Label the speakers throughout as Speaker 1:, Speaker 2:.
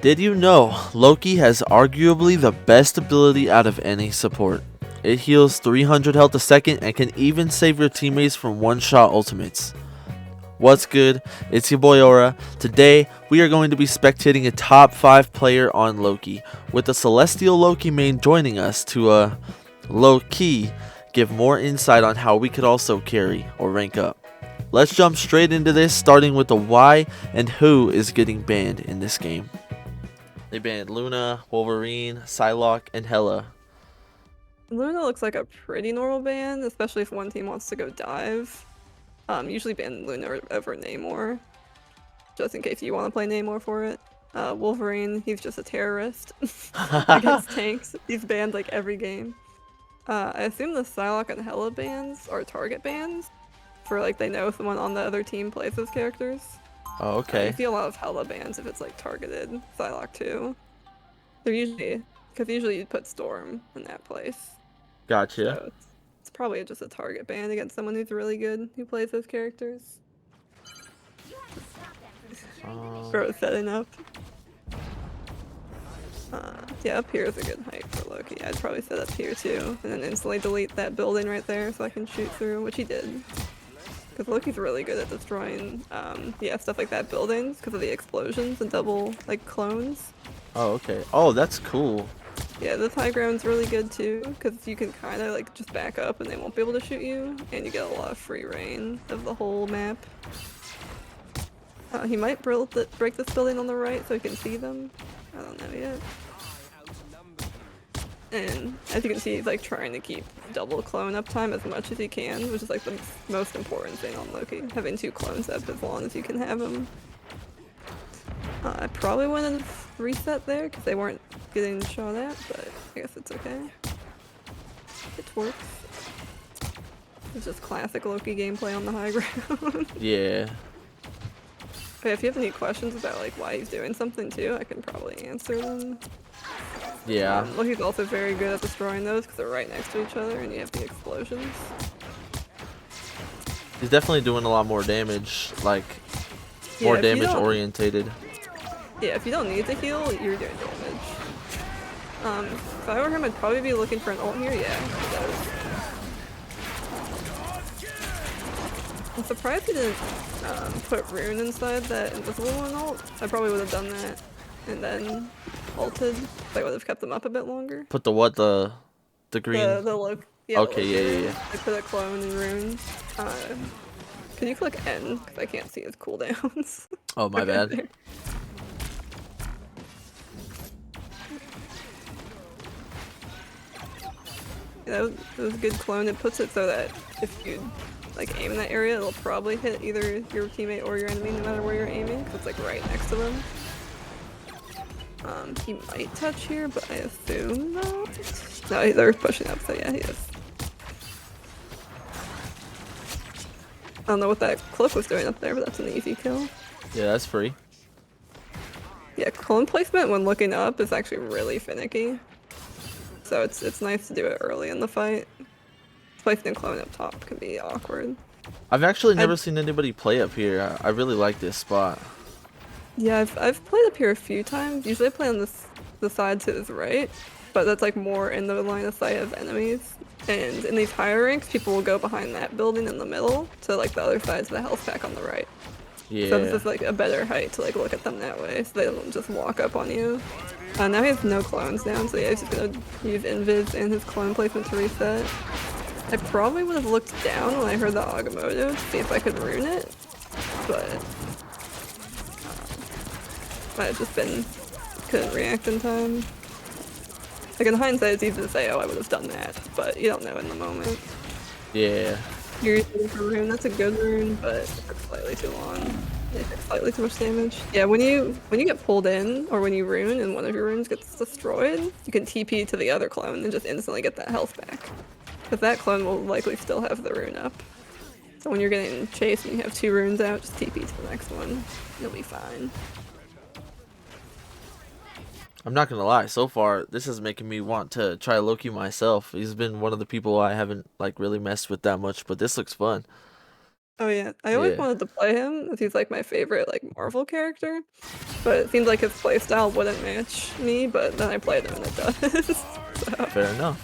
Speaker 1: Did you know Loki has arguably the best ability out of any support? It heals 300 health a second and can even save your teammates from one-shot ultimates. What's good? It's your boy Aura. Today, we are going to be spectating a top 5 player on Loki, with the Celestial Loki main joining us to, low-key, give more insight on how we could also carry or rank up. Let's jump straight into this, starting with the why and who is getting banned in this game. They banned Luna, Wolverine, Psylocke, and Hela.
Speaker 2: Luna looks like a pretty normal ban, especially if one team wants to go dive. Usually ban Luna over Namor, just in case you want to play Namor for it. Wolverine, he's just a terrorist against tanks. He's banned like every game. I assume the Psylocke and Hela bans are target bans, for like they know someone on the other team plays those characters.
Speaker 1: Oh, okay.
Speaker 2: You see a lot of Hela bans if it's like targeted. Psylocke too. They're usually, because usually you'd put Storm in that place.
Speaker 1: Gotcha.
Speaker 2: So it's probably just a target ban against someone who's really good who plays those characters. Bro, setting up. Yeah, up here is a good height for Loki. I'd probably set up here too, and then instantly delete that building right there so I can shoot through, which he did. Because Loki's really good at destroying, yeah, stuff like that, buildings, because of the explosions and double, like, clones.
Speaker 1: Oh, okay. Oh, that's cool.
Speaker 2: Yeah, this high ground's really good too, because you can kind of, like, just back up and they won't be able to shoot you, and you get a lot of free reign of the whole map. He might break this building on the right so he can see them. I don't know yet. And as you can see, he's like trying to keep double clone uptime as much as he can, which is like the most important thing on Loki, having 2 clones up as long as you can have them. I probably wouldn't have reset there because they weren't getting shot at, but I guess it's okay. It works. It's just classic Loki gameplay on the high ground.
Speaker 1: Yeah.
Speaker 2: But if you have any questions about like why he's doing something too, I can probably answer them.
Speaker 1: Yeah.
Speaker 2: Loki's also very good at destroying those because they're right next to each other and you have the explosions.
Speaker 1: He's definitely doing a lot more damage, like, more damage orientated.
Speaker 2: Yeah, if you don't need to heal, you're doing damage. If I were him, I'd probably be looking for an ult here. Yeah, he does. I'm surprised he didn't put Rune inside that invisible one ult. I probably would have done that and then ulted. I would have kept them up a bit longer.
Speaker 1: Put the what? The green?
Speaker 2: Yeah,
Speaker 1: okay, yeah.
Speaker 2: I put a clone in Rune. Can you click N? Because I can't see his cooldowns.
Speaker 1: Oh, my bad.
Speaker 2: There. Yeah, that was a good clone. It puts it so that if you like aim in that area, it'll probably hit either your teammate or your enemy, no matter where you're aiming, because it's like right next to them. He might touch here, but I assume not. No, they're pushing up, so yeah, he is. I don't know what that cloak was doing up there, but that's an easy kill.
Speaker 1: Yeah, that's free.
Speaker 2: Yeah, clone placement when looking up is actually really finicky. So it's nice to do it early in the fight. Placing a clone up top can be awkward.
Speaker 1: I've actually never seen anybody play up here. I really like this spot.
Speaker 2: Yeah, I've played up here a few times. Usually I play on the side to his right, but that's like more in the line of sight of enemies. And in these higher ranks, people will go behind that building in the middle to like the other sides of the health pack on the right.
Speaker 1: Yeah.
Speaker 2: So this is like a better height to like look at them that way, so they don't just walk up on you. Now he has no clones down, so yeah, he's just gonna use Invis and his clone placement to reset. I probably would have looked down when I heard the Agamotto to see if I could rune it, but might have just been couldn't react in time. Like in hindsight, it's easy to say, oh, I would have done that, but you don't know in the moment.
Speaker 1: Yeah.
Speaker 2: You're using for rune. That's a good rune, but it took slightly too long. It took slightly too much damage. Yeah, when you get pulled in, or when you rune and one of your runes gets destroyed, you can TP to the other clone and just instantly get that health back. Because that clone will likely still have the rune up. So when you're getting chased and you have 2 runes out, just TP to the next one. You'll be fine.
Speaker 1: I'm not gonna lie, so far this is making me want to try Loki myself. He's been one of the people I haven't like really messed with that much, but this looks fun.
Speaker 2: Oh yeah, I always
Speaker 1: Yeah,
Speaker 2: wanted to play him, as he's like my favorite like Marvel character. But it seems like his playstyle wouldn't match me, but then I played him and it does. So
Speaker 1: fair enough.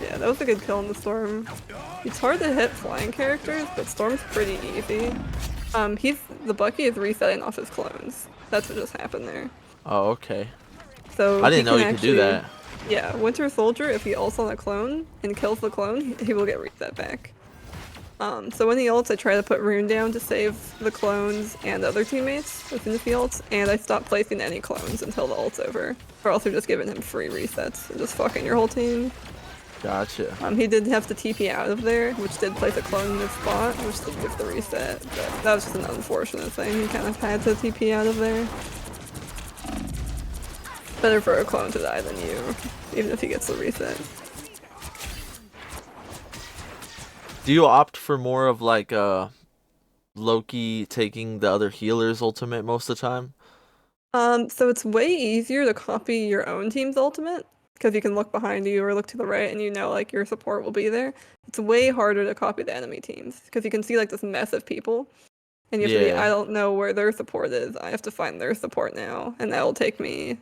Speaker 2: yeah, that was a good kill in the Storm. It's hard to hit flying characters, but Storm's pretty easy. The Bucky is resetting off his clones. That's what just happened there.
Speaker 1: Oh, okay.
Speaker 2: So
Speaker 1: I
Speaker 2: he
Speaker 1: didn't know
Speaker 2: can
Speaker 1: you could do
Speaker 2: actually,
Speaker 1: that.
Speaker 2: yeah, Winter Soldier, if he ults on a clone and kills the clone, he will get reset back. So when he ults, I try to put Rune down to save the clones and other teammates within the fields, and I stop placing any clones until the ult's over. Or else you're just giving him free resets and just fucking your whole team.
Speaker 1: Gotcha.
Speaker 2: He did have to TP out of there, which did place a clone in his spot, which did give the reset, but that was just an unfortunate thing. He kind of had to TP out of there. Better for a clone to die than you, even if he gets the reset.
Speaker 1: Do you opt for more of like Loki taking the other healer's ultimate most of the time?
Speaker 2: So it's way easier to copy your own team's ultimate, because you can look behind you or look to the right and you know like your support will be there. It's way harder to copy the enemy teams, because you can see like this mess of people, and you have to be, I
Speaker 1: Yeah.
Speaker 2: don't know where their support is, I have to find their support now, and that will take me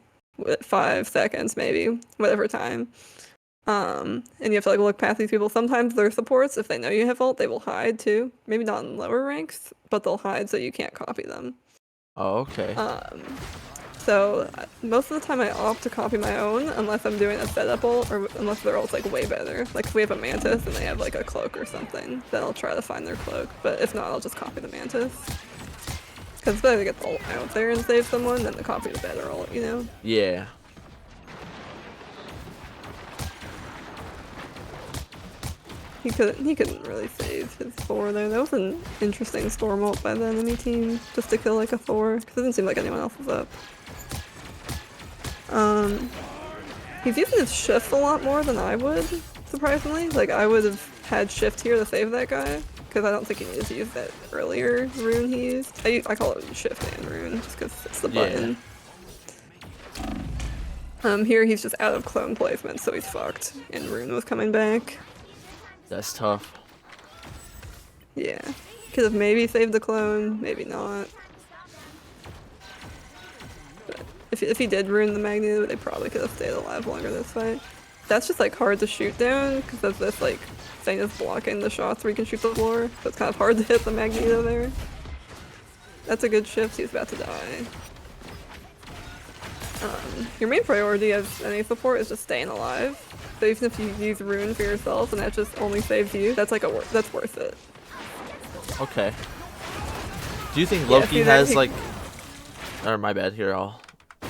Speaker 2: 5 seconds maybe, whatever time. And you have to like look past these people. Sometimes their supports, if they know you have ult, they will hide too. Maybe not in lower ranks, but they'll hide so you can't copy them.
Speaker 1: Oh, okay.
Speaker 2: So most of the time I opt to copy my own unless I'm doing a setup ult or unless their ult's like way better. Like if we have a Mantis and they have like a cloak or something, then I'll try to find their cloak. But if not, I'll just copy the Mantis. Because it's better to get the ult out there and save someone than to copy the better ult, you know?
Speaker 1: Yeah.
Speaker 2: He couldn't really save his Thor there. That was an interesting storm ult by the enemy team just to kill like a Thor. Because it didn't seem like anyone else was up. He's using his shift a lot more than I would, surprisingly. Like, I would have had shift here to save that guy, because I don't think he needed to use that earlier rune he used. I call it shift and rune, just because it's the button. Here he's just out of clone placement, so he's fucked, and rune was coming back.
Speaker 1: That's tough.
Speaker 2: Yeah. Could have maybe saved the clone, maybe not. If he did ruin the Magneto, they probably could have stayed alive longer this fight. That's just like hard to shoot down because of this like thing is blocking the shots where you can shoot the floor. So it's kind of hard to hit the Magneto there. That's a good shift. He's about to die. Your main priority as any support is just staying alive. So even if you use rune for yourself and that just only saves you, that's like that's worth it.
Speaker 1: Okay. Do you think
Speaker 2: Yeah,
Speaker 1: Loki has like? Or my bad. Here, I'll.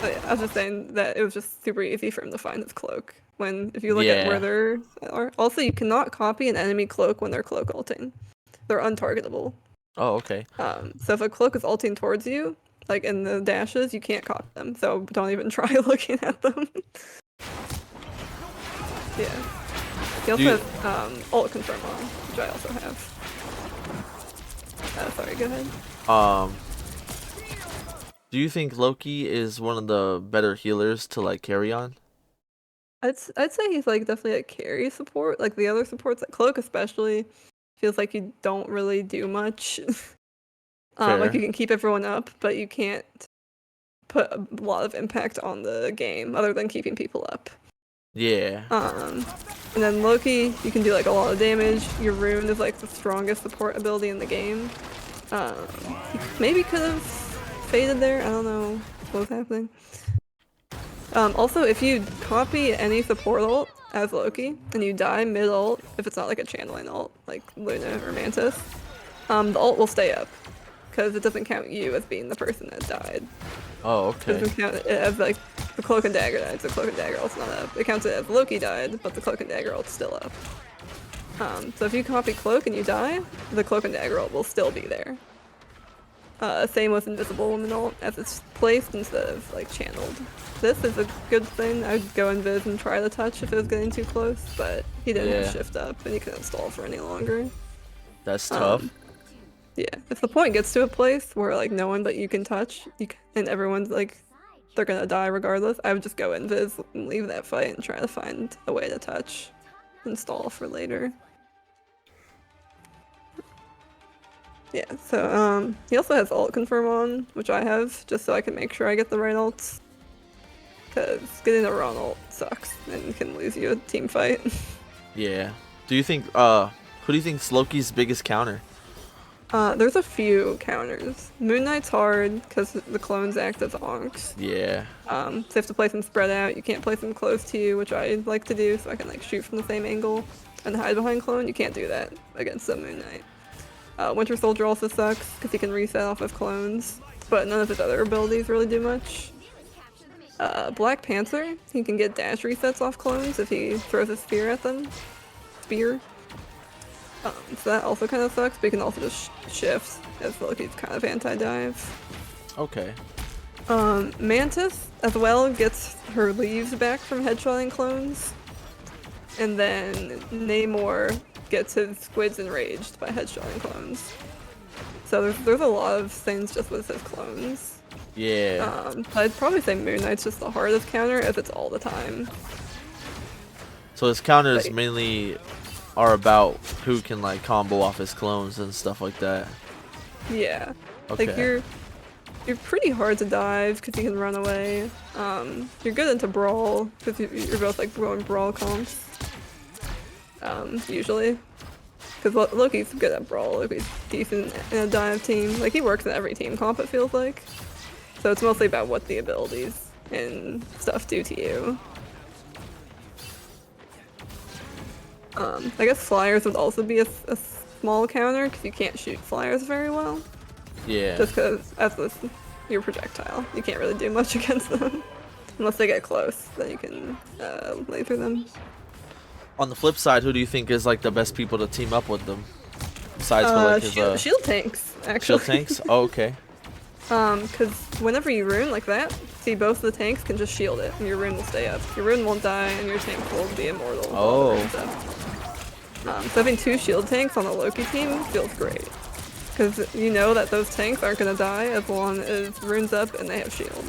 Speaker 2: Oh, yeah, I was just saying that it was just super easy for him to find his cloak. When if you look at where they are, also you cannot copy an enemy cloak when they're cloak ulting. They're untargetable.
Speaker 1: Oh, okay.
Speaker 2: So if a cloak is ulting towards you, like in the dashes, you can't copy them. So don't even try looking at them. Yeah. He also has ult confirm on, which I also have. Sorry, go ahead.
Speaker 1: Do you think Loki is one of the better healers to like carry on?
Speaker 2: I'd say he's like definitely a carry support. Like the other supports, like Cloak especially, feels like you don't really do much. Like you can keep everyone up, but you can't put a lot of impact on the game other than keeping people up.
Speaker 1: Yeah.
Speaker 2: And then Loki, you can do like a lot of damage. Your rune is like the strongest support ability in the game. He maybe could have faded there. I don't know what was happening. Also, if you copy any support ult as Loki and you die mid ult, if it's not like a channeling ult like Luna or Mantis, the ult will stay up because it doesn't count you as being the person that died.
Speaker 1: Oh, okay.
Speaker 2: It doesn't count it as like the Cloak and Dagger died, so Cloak and Dagger ult's not up. It counts it as Loki died, but the Cloak and Dagger ult's still up. So if you copy Cloak and you die, the Cloak and Dagger ult will still be there. Same with Invisible Woman ult, as it's placed instead of like channeled. This is a good thing. I'd go invis and try to touch if it was getting too close, but he didn't have shift up and he couldn't stall for any longer.
Speaker 1: That's tough.
Speaker 2: Yeah, if the point gets to a place where like no one but you can touch, and everyone's like they're gonna die regardless, I would just go invis and leave that fight and try to find a way to touch and stall for later. Yeah, so he also has ult confirm on, which I have, just so I can make sure I get the right ults. Because getting the wrong ult sucks and can lose you a team fight.
Speaker 1: Yeah. Do you think who do you think's Loki's biggest counter?
Speaker 2: There's a few counters. Moon Knight's hard because the clones act as onks.
Speaker 1: Yeah.
Speaker 2: So you have to place them spread out. You can't place them close to you, which I like to do, so I can like shoot from the same angle and hide behind clone. You can't do that against the Moon Knight. Winter Soldier also sucks because he can reset off of clones, but none of his other abilities really do much. Black Panther, he can get dash resets off clones if he throws a spear at them. Spear. So that also kind of sucks, but he can also just shift, as Loki's kind of anti-dive.
Speaker 1: Okay.
Speaker 2: Mantis, as well, gets her leaves back from headshotting clones. And then Namor gets his squids enraged by headshotting clones. So there's a lot of things just with his clones.
Speaker 1: Yeah.
Speaker 2: I'd probably say Moon Knight's just the hardest counter if it's all the time.
Speaker 1: So his counters
Speaker 2: Like-
Speaker 1: mainly are about who can like combo off his clones and stuff like that.
Speaker 2: Yeah.
Speaker 1: Okay.
Speaker 2: Like you're pretty hard to dive because you can run away. You're good into brawl because you're both like going brawl comps. Usually. Because Loki's good at brawl. Loki's decent in a dive team. Like he works in every team comp, it feels like. So it's mostly about what the abilities and stuff do to you. I guess flyers would also be a small counter because you can't shoot flyers very well.
Speaker 1: Yeah.
Speaker 2: Just because as with your projectile, you can't really do much against them. Unless they get close, then you can laser them.
Speaker 1: On the flip side, who do you think is like the best people to team up with them? Besides for like his
Speaker 2: Shield tanks, actually.
Speaker 1: shield tanks? Oh, okay.
Speaker 2: Because whenever you rune like that, see both the tanks can just shield it, and your rune will stay up. Your rune won't die, and your tank will be immortal.
Speaker 1: Oh.
Speaker 2: So having 2 shield tanks on the Loki team feels great. Because you know that those tanks aren't going to die as long as rune's up and they have shield.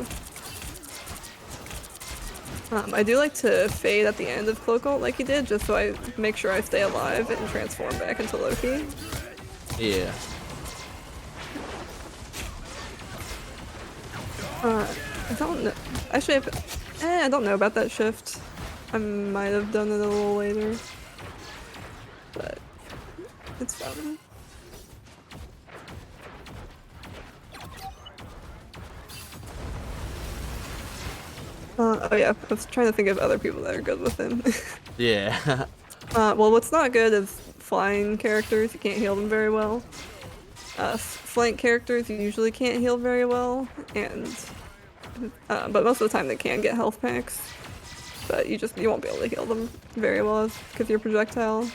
Speaker 2: I do like to fade at the end of Cloak Ult like he did, just so I make sure I stay alive and transform back into Loki.
Speaker 1: Yeah.
Speaker 2: I don't know. Actually, I don't know about that shift. I might have done it a little later. But it's fine. Oh yeah, I was trying to think of other people that are good with him.
Speaker 1: Yeah.
Speaker 2: Well, what's not good is flying characters. You can't heal them very well. Flank characters you usually can't heal very well, and but most of the time they can get health packs. But you won't be able to heal them very well because you're projectile.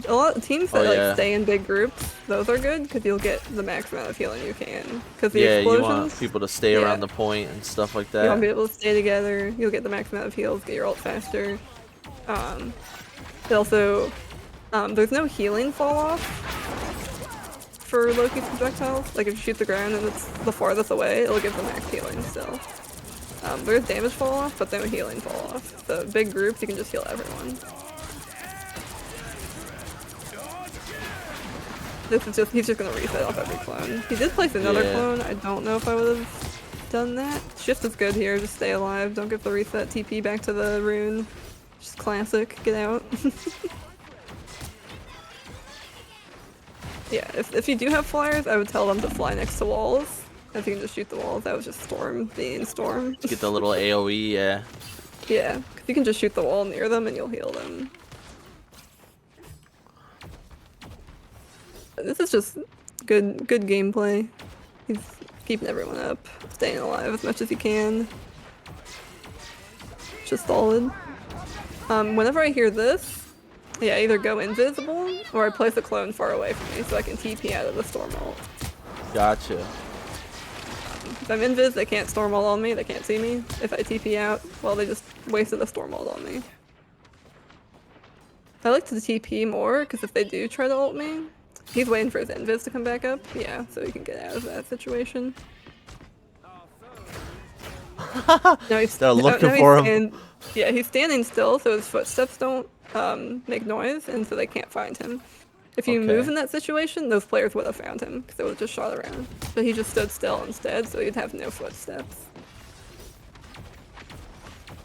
Speaker 2: A lot of teams that like stay in big groups, those are good because you'll get the max amount of healing you can. Because the explosions,
Speaker 1: you want people to stay around the point and stuff like that.
Speaker 2: You won't be able to stay together. You'll get the max amount of heals, get your ult faster. It also, there's no healing fall off for Loki's projectiles. Like if you shoot the ground and it's the farthest away, it'll give the max healing still. There's damage fall off, but no healing fall off. So big groups, you can just heal everyone. He's just gonna reset off every clone. He did place another clone. I don't know if I would have done that. Shift is good here. Just stay alive. Don't get the reset. TP back to the rune. Just classic. Get out. Yeah, if you do have flyers, I would tell them to fly next to walls. If you can just shoot the walls, that was just Storm being Storm.
Speaker 1: Get the little AoE, yeah.
Speaker 2: Yeah, because you can just shoot the wall near them and you'll heal them. This is just good gameplay. He's keeping everyone up, staying alive as much as he can. Just solid. Whenever I hear this, yeah, I either go invisible or I place a clone far away from me so I can TP out of the storm ult.
Speaker 1: Gotcha.
Speaker 2: If I'm invis, they can't storm ult on me, they can't see me. If I TP out, well, they just wasted a storm ult on me. I like to TP more, because if they do try to ult me, he's waiting for his invis to come back up. Yeah, so he can get out of that situation.
Speaker 1: No, they're looking for him.
Speaker 2: Yeah, he's standing still, so his footsteps don't make noise, and so they can't find him. If you move in that situation, those players would have found him because they would have just shot around. But he just stood still instead, so he'd have no footsteps.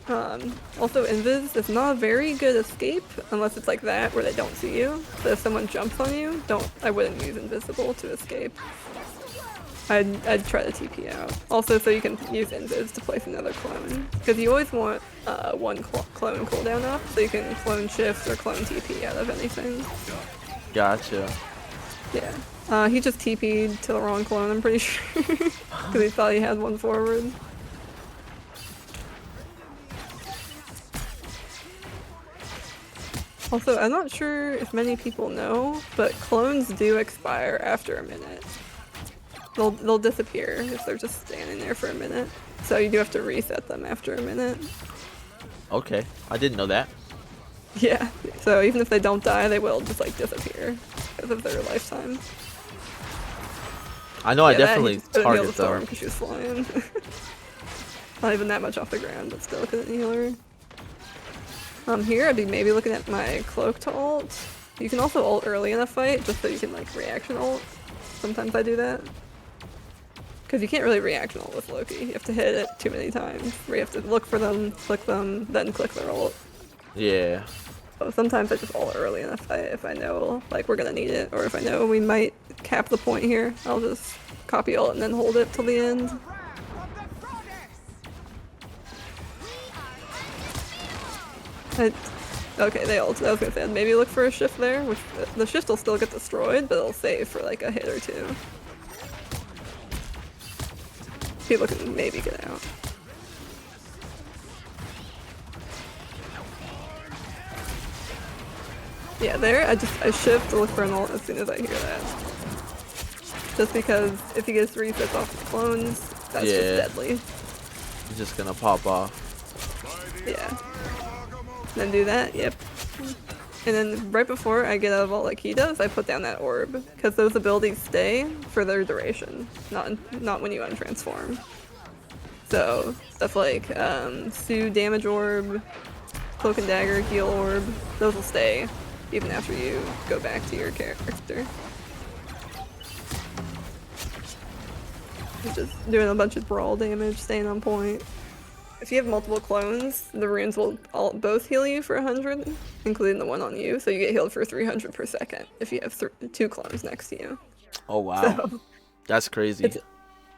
Speaker 2: Also, invis is not a very good escape unless it's like that where they don't see you. So if someone jumps on you, I wouldn't use invisible to escape. I'd try to TP out. Also, so you can use invis to place another clone, because you always want one clone cooldown up, so you can clone shift or clone TP out of anything.
Speaker 1: Gotcha.
Speaker 2: Yeah. He just TP'd to the wrong clone, I'm pretty sure, because he thought he had one forward. Also, I'm not sure if many people know, but clones do expire after a minute. They'll disappear if they're just standing there for a minute. So you do have to reset them after a minute.
Speaker 1: Okay, I didn't know that.
Speaker 2: Yeah, so even if they don't die, they will just like disappear because of their lifetime.
Speaker 1: I know I definitely target
Speaker 2: them because she was flying. Not even that much off the ground, but still couldn't heal her. Here I'd be maybe looking at my cloak to ult. You can also ult early in a fight, just so you can like reaction ult. Sometimes I do that. Because you can't really reaction ult with Loki. You have to hit it too many times. Where you have to look for them, then click their ult.
Speaker 1: Yeah.
Speaker 2: So sometimes I just ult early in a fight if I know like we're gonna need it, or if I know we might cap the point here, I'll just copy ult and then hold it till the end. Okay, they ulted. I was gonna say, maybe look for a shift there, which the shift will still get destroyed, but it'll save for like a hit or two. People can maybe get out. Yeah, there, I shift to look for an ult as soon as I hear that. Just because if he gets resets off the clones, that's just deadly.
Speaker 1: He's just gonna pop off.
Speaker 2: Yeah. Then do that, yep. And then right before I get out of ult like he does, I put down that orb, because those abilities stay for their duration, not when you untransform. So stuff like Sue damage orb, cloak and dagger heal orb, those will stay even after you go back to your character. Just doing a bunch of brawl damage, staying on point. If you have multiple clones, the runes will both heal you for 100, including the one on you, so you get healed for 300 per second if you have 2 clones next to you.
Speaker 1: Oh wow, so, that's crazy.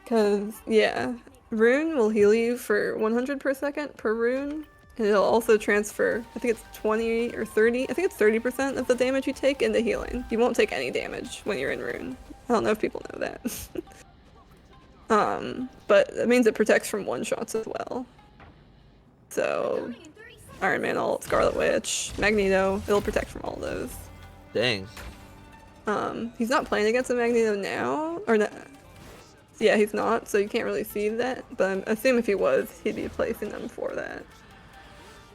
Speaker 2: Because, yeah, rune will heal you for 100 per second per rune, and it'll also transfer, I think it's 20 or 30, I think it's 30% of the damage you take into healing. You won't take any damage when you're in rune. I don't know if people know that. But it means it protects from one-shots as well. So, Iron Man ult, Scarlet Witch, Magneto, it'll protect from all those.
Speaker 1: Dang.
Speaker 2: He's not playing against a Magneto now, or no. Yeah, he's not, so you can't really see that, but I assume if he was, he'd be placing them for that.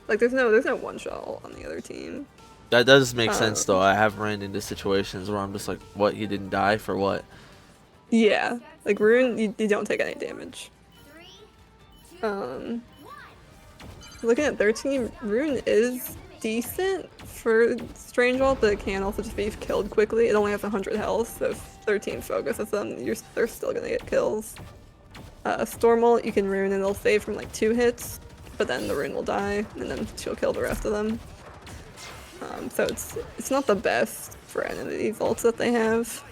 Speaker 2: Like, there's no one-shot ult on the other team.
Speaker 1: That does make sense, though. I have ran into situations where I'm just like, what, he didn't die for what?
Speaker 2: Yeah, like, Rune, you don't take any damage. Looking at their team, Rune is decent for Strange Ult, but it can also just be killed quickly. It only has 100 health, so if their team focuses them, they're still gonna get kills. Storm Ult, you can Rune and it'll save from like 2 hits, but then the Rune will die, and then she'll kill the rest of them. So it's not the best for any of these ults that they have.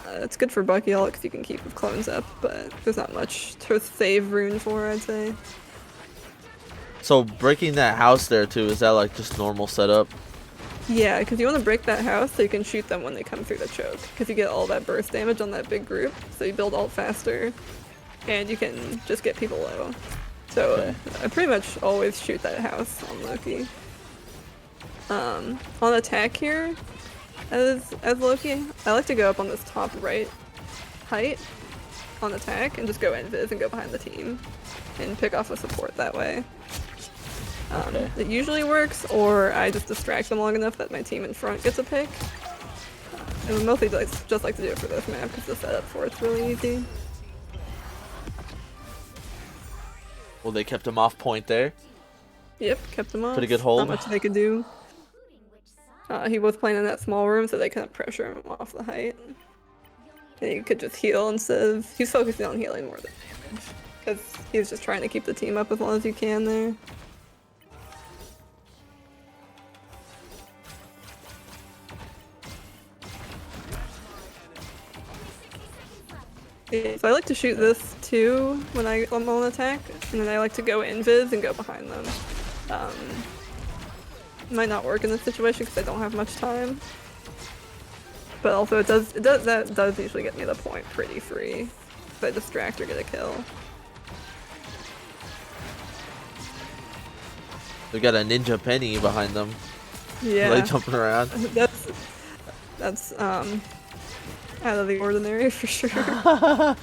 Speaker 2: It's good for Bucky ult because you can keep clones up, but there's not much to save Rune for, I'd say.
Speaker 1: So breaking that house there too, is that like just normal setup?
Speaker 2: Yeah, because you want to break that house so you can shoot them when they come through the choke, because you get all that burst damage on that big group, so you build ult faster, and you can just get people low. So I pretty much always shoot that house on Loki. On attack here, as Loki, I like to go up on this top right height on attack and just go invis and go behind the team and pick off a support that way. It usually works, or I just distract them long enough that my team in front gets a pick. And we mostly just like to do it for this map because the setup for it's really easy.
Speaker 1: Well, they kept him off point there.
Speaker 2: Yep, kept them off.
Speaker 1: Pretty good hold.
Speaker 2: Not much they could do. He was playing in that small room, so they couldn't pressure him off the height. And he could just heal instead of... He's focusing on healing more than damage. Because he's just trying to keep the team up as long as he can there. Yeah, so I like to shoot this too when I'm on attack, and then I like to go invis and go behind them. Might not work in this situation because I don't have much time. But also that does usually get me the point pretty free. If I distract or get a kill.
Speaker 1: They got a ninja penny behind them.
Speaker 2: Yeah.
Speaker 1: Like jumping around.
Speaker 2: That's out of the ordinary for sure.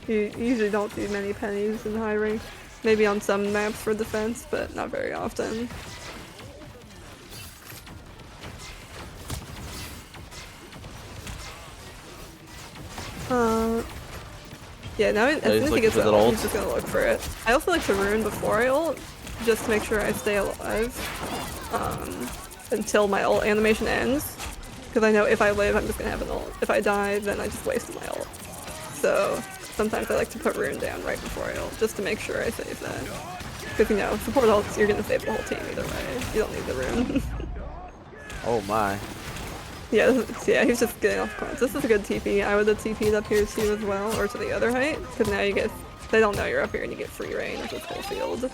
Speaker 2: You usually don't see many pennies in high rank. Maybe on some maps for defense, but not very often. Yeah, now as soon as he gets that ult, he's just gonna look for it. I also like to rune before I ult, just to make sure I stay alive until my ult animation ends. Because I know if I live, I'm just gonna have an ult. If I die, then I just wasted my ult. So sometimes I like to put rune down right before I ult, just to make sure I save that. Because you know, support ults, you're gonna save the whole team either way. You don't need the rune.
Speaker 1: Oh my.
Speaker 2: Yeah, he's just getting off clones. This is a good TP. I would have TP'd up here too as well, or to the other height, because now you get, they don't know you're up here and you get free reign of this whole field.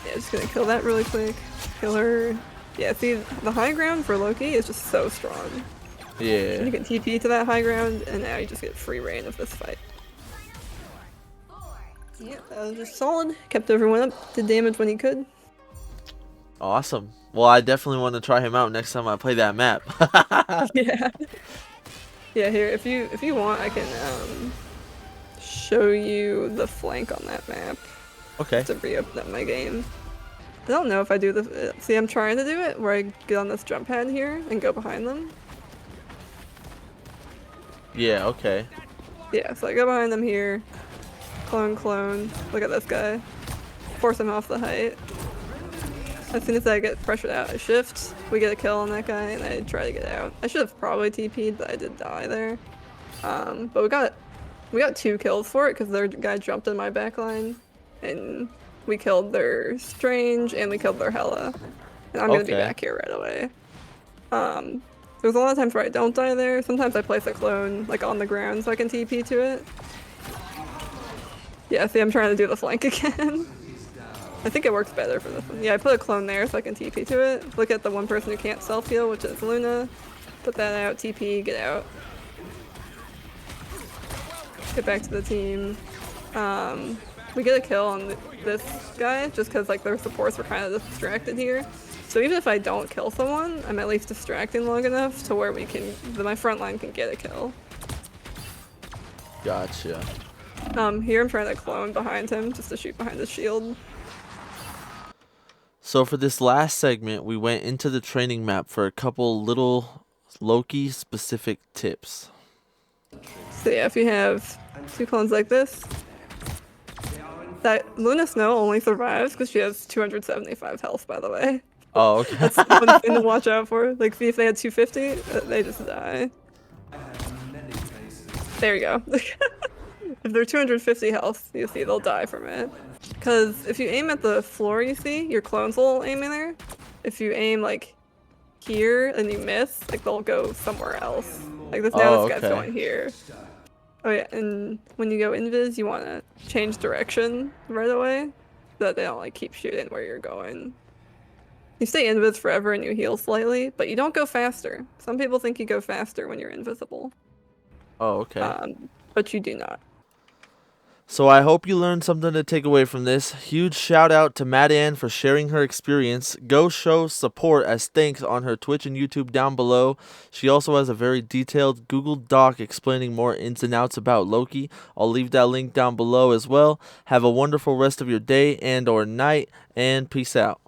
Speaker 2: Yeah, just gonna kill that really quick. Kill her. Yeah, see, the high ground for Loki is just so strong.
Speaker 1: Yeah.
Speaker 2: You can TP to that high ground, and now you just get free reign of this fight. Yeah, that was just solid. Kept everyone up, did damage when he could.
Speaker 1: Awesome. Well, I definitely want to try him out next time I play that map.
Speaker 2: Yeah. Yeah, here, if you want, I can show you the flank on that map.
Speaker 1: Okay.
Speaker 2: To reopen up my game. I don't know if I do this. See, I'm trying to do it where I get on this jump pad here and go behind them.
Speaker 1: Yeah, okay.
Speaker 2: Yeah, so I go behind them here. Clone. Look at this guy. Force him off the height. As soon as I get pressured out, I shift. We get a kill on that guy, and I try to get out. I should have probably TP'd, but I did die there. But we got 2 kills for it because their guy jumped in my backline, and we killed their Strange and we killed their Hela. And I'm gonna be back here right away. There's a lot of times where I don't die there. Sometimes I place a clone like on the ground so I can TP to it. Yeah, see, I'm trying to do the flank again. I think it works better for this one. Yeah, I put a clone there so I can TP to it. Look at the one person who can't self-heal, which is Luna. Put that out, TP, get out. Get back to the team. We get a kill on this guy just because like their supports were kind of distracted here. So even if I don't kill someone, I'm at least distracting long enough to where my front line can get a kill.
Speaker 1: Gotcha.
Speaker 2: Here I'm trying to clone behind him just to shoot behind his shield.
Speaker 1: So for this last segment, we went into the training map for a couple little Loki specific tips.
Speaker 2: So yeah, if you have 2 clones like this, that Luna Snow only survives because she has 275 health, by the way.
Speaker 1: Oh, okay.
Speaker 2: That's one thing to watch out for. Like, see if they had 250, they just die. There you go. If they're 250 health, you see they'll die from it. Because if you aim at the floor, you see, your clones will aim in there. If you aim, like, here and you miss, like, they'll go somewhere else. Like, this guy's going here. Oh yeah, and when you go invis, you want to change direction right away so that they don't, like, keep shooting where you're going. You stay invis forever and you heal slightly, but you don't go faster. Some people think you go faster when you're invisible.
Speaker 1: Oh, okay.
Speaker 2: But you do not.
Speaker 1: So I hope you learned something to take away from this. Huge shout out to MadAnn for sharing her experience. Go show support as thanks on her Twitch and YouTube down below. She also has a very detailed Google Doc explaining more ins and outs about Loki. I'll leave that link down below as well. Have a wonderful rest of your day and or night, and peace out.